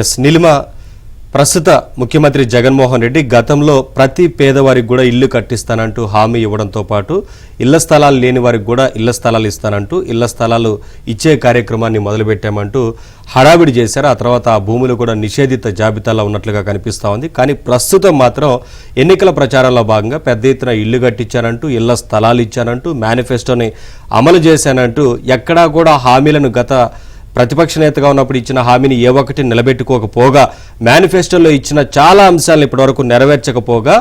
Yes Nilima ప్రస్తుత ముఖ్యమంత్రి జగన్మోహన్ రెడ్డి గతంలో ప్రతి పేదవారికి కూడా ఇల్లు కట్టిస్తానంటూ హామీ ఇవ్వడంతో పాటు ఇళ్ల స్థలాలు లేని వారికి కూడా ఇళ్ల స్థలాలు ఇస్తానంటూ ఇళ్ల స్థలాలు ఇచ్చే కార్యక్రమాన్ని మొదలుపెట్టామంటూ హడావిడి చేశారు. ఆ తర్వాత ఆ భూములు కూడా నిషేధిత జాబితాలో ఉన్నట్లుగా కనిపిస్తూ ఉంది. కానీ ప్రస్తుతం మాత్రం ఎన్నికల ప్రచారంలో భాగంగా పెద్ద ఎత్తున ఇల్లు కట్టించానంటూ ఇళ్ల స్థలాలు ఇచ్చానంటూ మేనిఫెస్టోని అమలు చేశానంటూ ఎక్కడా కూడా హామీలను గత ప్రతిపక్ష నేతగా ఉన్నప్పుడు ఇచ్చిన హామీని ఏ ఒక్కటి నిలబెట్టుకోకపోగా మేనిఫెస్టోలో ఇచ్చిన చాలా అంశాలను ఇప్పటివరకు నెరవేర్చకపోగా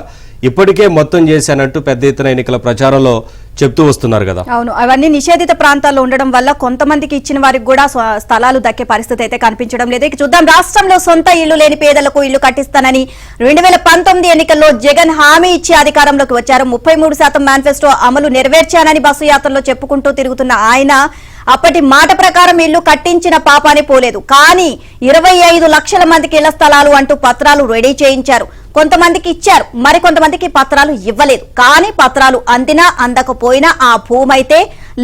ఇప్పటికే మొత్తం చేశానంటూ పెద్ద ఎత్తున ఎన్నికల ప్రచారంలో చెప్తూ వస్తున్నారు కదా. అవును, అవన్నీ నిషేధిత ప్రాంతాల్లో ఉండడం వల్ల కొంతమందికి ఇచ్చిన వారికి కూడా స్థలాలు దక్కే పరిస్థితి అయితే కనిపించడం లేదు. ఇక చూద్దాం, రాష్ట్రంలో సొంత ఇల్లు లేని పేదలకు ఇల్లు కట్టిస్తానని 2019 ఎన్నికల్లో జగన్ హామీ ఇచ్చి అధికారంలోకి వచ్చారు. 33% మేనిఫెస్టో అమలు నెరవేర్చానని బస్సు యాత్రలో చెప్పుకుంటూ తిరుగుతున్న ఆయన అప్పటి మాట ప్రకారం ఇల్లు కట్టించిన పాపాని పోలేదు. కానీ 25 లక్షల మందికి ఇళ్ల స్థలాలు అంటూ పత్రాలు రెడీ చేయించారు. కొంతమందికి ఇచ్చారు, మరికొంతమందికి పత్రాలు ఇవ్వలేదు. కానీ పత్రాలు అందినా అందకపోయినా ఆ భూమి అయితే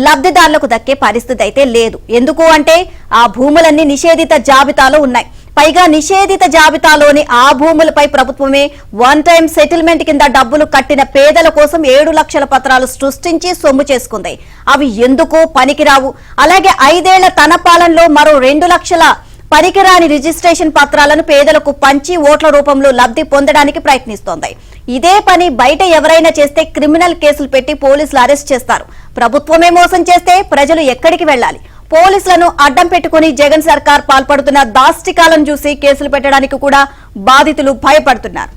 లబ్ధిదారులకు దక్కే పరిస్థితి అయితే లేదు. ఎందుకు అంటే ఆ భూములన్నీ నిషేధిత జాబితాలో ఉన్నాయి. పైగా నిషేధిత జాబితాలోని ఆ భూములపై ప్రభుత్వమే వన్ టైం సెటిల్మెంట్ కింద డబ్బులు కట్టిన పేదల కోసం 7 లక్షల పత్రాలు సృష్టించి సొమ్ము చేసుకుంది. అవి ఎందుకు పనికిరావు. అలాగే 5 ఏళ్ల తన పాలనలో మరో 2 లక్షల పనికిరాని రిజిస్ట్రేషన్ పత్రాలను పేదలకు పంచి ఓట్ల రూపంలో లబ్ధి పొందడానికి ప్రయత్నిస్తోంది. ఇదే పని బయట ఎవరైనా చేస్తే క్రిమినల్ కేసులు పెట్టి పోలీసులు అరెస్ట్ చేస్తారు. ప్రభుత్వమే మోసం చేస్తే ప్రజలు ఎక్కడికి వెళ్లాలి? పోలీసులను అడ్డం పెట్టుకుని జగన్ సర్కార్ పాల్పడుతున్న దాష్టికాలను చూసి కేసులు పెట్టడానికి కూడా బాధితులు భయపడుతున్నారు.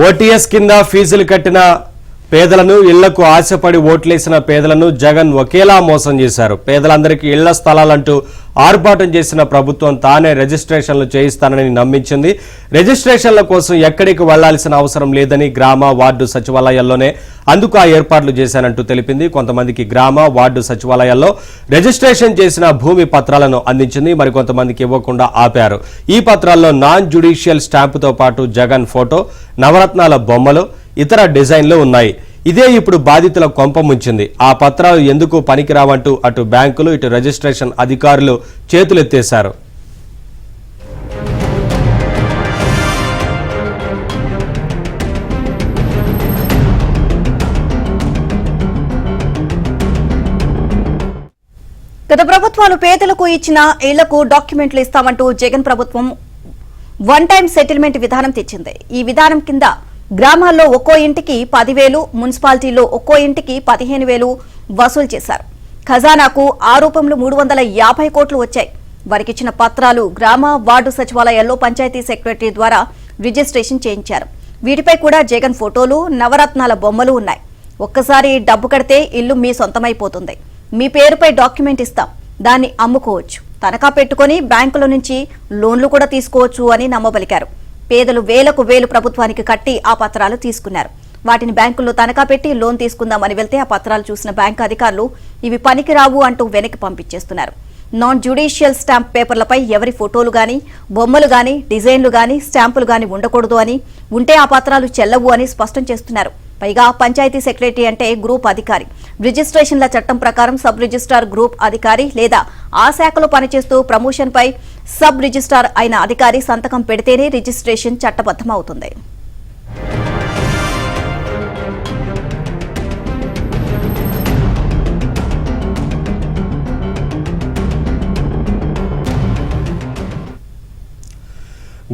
ఓటీఎస్ కింద ఫీజులు కట్టిన పేదలను ఇళ్లకు ఆశపడి ఓట్లేసిన పేదలను జగన్ ఒకేలా మోసం చేశారు. పేదలందరికీ ఇళ్ల స్థలాలంటూ ఆర్భాటం చేసిన ప్రభుత్వం తానే రిజిస్ట్రేషన్లు చేయిస్తానని నమ్మించింది. రిజిస్ట్రేషన్ల కోసం ఎక్కడికి వెళ్లాల్సిన అవసరం లేదని గ్రామ వార్డు సచివాలయాల్లోనే అందుకు ఆ ఏర్పాట్లు చేశానంటూ తెలిపింది. కొంతమందికి గ్రామ వార్డు సచివాలయాల్లో రిజిస్ట్రేషన్ చేసిన భూమి పత్రాలను అందించింది. మరికొంతమందికి ఇవ్వకుండా ఆపారు. ఈ పత్రాల్లో నాన్ జ్యుడిషియల్ స్టాంపుతో పాటు జగన్ ఫోటో, నవరత్నాల బొమ్మలు, ఇతర డిజైన్లు ఉన్నాయి. ఇదే ఇప్పుడు బాధితుల కొంప ముంచింది. ఆ పత్రాలు ఎందుకు పనికిరావంటూ అటు బ్యాంకులు ఇటు రిజిస్ట్రేషన్ అధికారులు చేతులెత్తేశారు. గత ప్రభుత్వాలు పేదలకు ఇచ్చిన ఇళ్లకు డాక్యుమెంట్లు ఇస్తామంటూ జగన్ ప్రభుత్వం వన్ టైం సెటిల్మెంట్ విధానం తెచ్చింది. ఈ విధానం కింద గ్రామాల్లో ఒక్కో ఇంటికి 10,000, మున్సిపాలిటీలో ఒక్కో ఇంటికి 15,000 వసూలు చేశారు. ఖజానాకు ఆ రూపంలో 350 కోట్లు వచ్చాయి. వారికిచ్చిన పత్రాలు గ్రామ వార్డు సచివాలయాల్లో పంచాయతీ సెక్రటరీ ద్వారా రిజిస్ట్రేషన్ చేయించారు. వీటిపై కూడా జగన్ ఫోటోలు, నవరత్నాల బొమ్మలు ఉన్నాయి. ఒక్కసారి డబ్బు కడితే ఇల్లు మీ సొంతమైపోతుంది. మీ పేరుపై డాక్యుమెంట్ ఇస్తాం, దాన్ని అమ్ముకోవచ్చు, తనఖా పెట్టుకుని బ్యాంకుల నుంచి లోన్లు కూడా తీసుకోవచ్చు అని నమ్మబలికారు. పేదలు వేలకు వేలు ప్రభుత్వానికి కట్టి ఆ పత్రాలు తీసుకున్నారు. వాటిని బ్యాంకుల్లో తనఖా పెట్టి లోన్ తీసుకుందామని వెళ్తే ఆ పత్రాలు చూసిన బ్యాంకు అధికారులు ఇవి పనికిరావు అంటూ వెనక్కి పంపించేస్తున్నారు. నాన్ జ్యుడిషియల్ స్టాంప్ పేపర్లపై ఎవరి ఫోటోలు గాని, బొమ్మలు గాని, డిజైన్లు గాని, స్టాంపులు గాని ఉండకూడదు అని, ఉంటే ఆ పత్రాలు చెల్లవు అని స్పష్టం చేస్తున్నారు. పైగా పంచాయతీ సెక్రటరీ అంటే గ్రూప్ అధికారి. రిజిస్ట్రేషన్ల చట్టం ప్రకారం సబ్ రిజిస్ట్రార్ గ్రూప్ అధికారి లేదా ఆ శాఖలో పనిచేస్తూ ప్రమోషన్ పై సబ్ రిజిస్ట్రార్ అయిన అధికారి సంతకం పెడితేనే రిజిస్ట్రేషన్ చట్టబద్ధం అవుతుంది.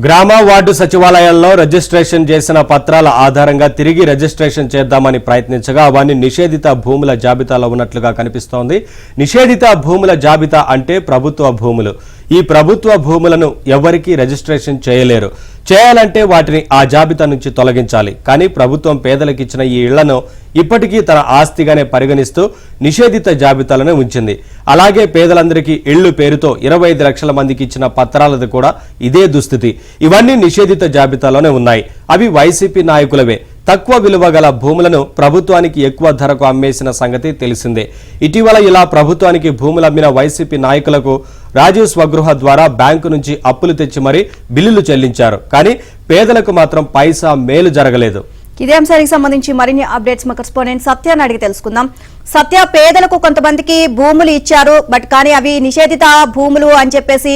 గ్రామ వార్డు సచివాలయాల్లో రిజిస్ట్రేషన్ చేసిన పత్రాల ఆధారంగా తిరిగి రిజిస్ట్రేషన్ చేద్దామని ప్రయత్నించగా అవన్నీ నిషేధిత భూముల జాబితాలో ఉన్నట్లుగా కనిపిస్తోంది. నిషేధిత భూముల జాబితా అంటే ప్రభుత్వ భూములు. ఈ ప్రభుత్వ భూములను ఎవరికీ రిజిస్ట్రేషన్ చేయలేరు. చేయాలంటే వాటిని ఆ జాబితా నుంచి తొలగించాలి. కానీ ప్రభుత్వం పేదలకు ఇచ్చిన ఈ ఇళ్లను ఇప్పటికీ తన ఆస్తిగానే పరిగణిస్తూ నిషేధిత జాబితాలోనే ఉంచింది. అలాగే పేదలందరికీ ఇళ్లు పేరుతో 25 లక్షల మందికి ఇచ్చిన పత్రాలది కూడా ఇదే దుస్థితి. ఇవన్నీ నిషేధిత జాబితాలోనే ఉన్నాయి. అవి వైసీపీ నాయకులవే. తక్కువ విలువ గల భూములను ప్రభుత్వానికి ఎక్కువ ధరకు అమ్మేసిన సంగతి తెలిసిందే. ఇటీవల ఇలా ప్రభుత్వానికి భూములు అమ్మిన వైసీపీ నాయకులకు రాజీవ్ స్వగృహ ద్వారా బ్యాంకు నుంచి అప్పులు తెచ్చి మరీ బిల్లులు చెల్లించారు. కానీ పేదలకు మాత్రం పైసా మేలు జరగలేదు. ఇదే అంశానికి సంబంధించి మరిన్ని అప్డేట్స్ మా కరెస్పాండెంట్ సత్యాన్ని అడిగి తెలుసుకుందాం. సత్య, పేదలకు కొంతమందికి భూములు ఇచ్చారు, బట్ కానీ అవి నిషేధిత భూములు అని చెప్పేసి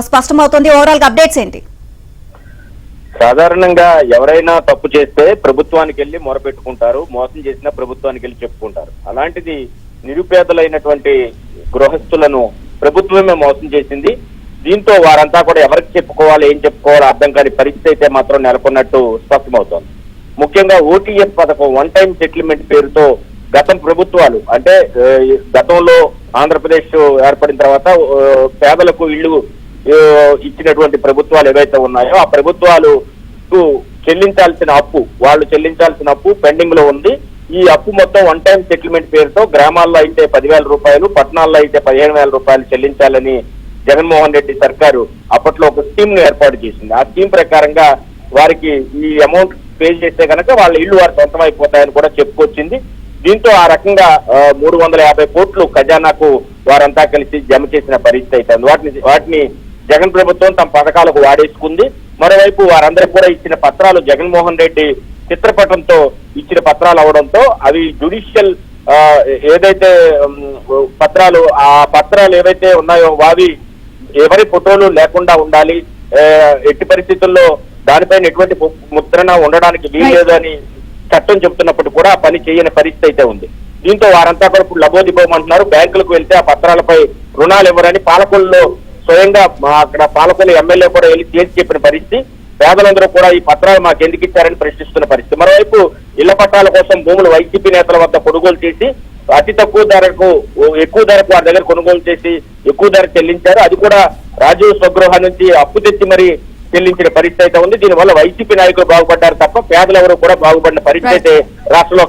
స్పష్టమవుతుంది. ఓవరాల్ గా అప్డేట్స్ ఏంటి? సాధారణంగా ఎవరైనా తప్పు చేస్తే ప్రభుత్వానికి వెళ్ళి మొరపెట్టుకుంటారు, మోసం చేసినా ప్రభుత్వానికి వెళ్ళి చెప్పుకుంటారు. అలాంటిది నిరుపేదలైనటువంటి గృహస్థులను ప్రభుత్వమే మోసం చేసింది. దీంతో వారంతా కూడా ఎవరికి చెప్పుకోవాలి, ఏం చెప్పుకోవాలో అర్థం కాని పరిస్థితి అయితే మాత్రం నెలకొన్నట్టు స్పష్టమవుతోంది. ముఖ్యంగా ఓటీఎస్ పథకం, వన్ టైం సెటిల్మెంట్ పేరుతో గతం ప్రభుత్వాలు, అంటే గతంలో ఆంధ్రప్రదేశ్ ఏర్పడిన తర్వాత పేదలకు ఇళ్లు ఇచ్చినటువంటి ప్రభుత్వాలు ఏవైతే ఉన్నాయో ఆ ప్రభుత్వాలు చెల్లించాల్సిన అప్పు, వాళ్ళు చెల్లించాల్సిన అప్పు పెండింగ్ లో ఉంది. ఈ అప్పు మొత్తం వన్ టైం సెటిల్మెంట్ పేరుతో గ్రామాల్లో అయితే 10,000 రూపాయలు, పట్టణాల్లో అయితే 15,000 రూపాయలు చెల్లించాలని జగన్మోహన్ రెడ్డి సర్కారు అప్పట్లో ఒక స్కీమ్ ను ఏర్పాటు చేసింది. ఆ స్కీమ్ ప్రకారంగా వారికి ఈ అమౌంట్ పే చేస్తే కనుక వాళ్ళ ఇళ్లు వారి సొంతం అయిపోతాయని కూడా చెప్పుకొచ్చింది. దీంతో ఆ రకంగా 350 కోట్లు ఖజానాకు వారంతా కలిసి జమ చేసిన పరిస్థితి అయితే వాటిని జగన్ ప్రభుత్వం తమ పథకాలకు వాడేసుకుంది. మరోవైపు వారందరికీ కూడా ఇచ్చిన పత్రాలు జగన్మోహన్ రెడ్డి చిత్రపటంతో ఇచ్చిన పత్రాలు అవడంతో అవి జ్యుడిషియల్ ఏదైతే పత్రాలు, ఆ పత్రాలు ఏవైతే ఉన్నాయో అవి ఎవరి ఫోటోలు లేకుండా ఉండాలి, ఎట్టి పరిస్థితుల్లో దానిపైన ఎటువంటి ముద్రణ ఉండడానికి వీల్లేదు అని చట్టం చెబుతున్నప్పుడు కూడా ఆ పని చేయని పరిస్థితి అయితే ఉంది. దీంతో వారంతా కూడా ఇప్పుడు లబోదిబోమంటున్నారు. బ్యాంకులకు వెళ్తే ఆ పత్రాలపై రుణాలు ఇవ్వరని పాలకొల్లో స్వయంగా అక్కడ పాలకొల్లు ఎమ్మెల్యే కూడా వెళ్ళి చేసి చెప్పిన పరిస్థితి. పేదలందరూ కూడా ఈ పత్రాలు మాకు ఎందుకు ఇచ్చారని ప్రశ్నిస్తున్న పరిస్థితి. మరోవైపు ఇళ్ల పట్టాల కోసం భూములు వైసీపీ నేతల వద్ద కొనుగోలు చేసి అతి తక్కువ ధరకు ఎక్కువ ధరకు వారి దగ్గర కొనుగోలు చేసి ఎక్కువ ధర చెల్లించారు. అది కూడా రాజీవ్ స్వగృహ నుంచి అప్పు తెచ్చి మరి చెల్లించిన పరిస్థితి అయితే ఉంది. దీనివల్ల వైసీపీ నాయకులు బాగుపడ్డారు తప్ప పేదలు ఎవరు కూడా బాగుపడిన పరిస్థితి అయితే రాష్ట్రంలో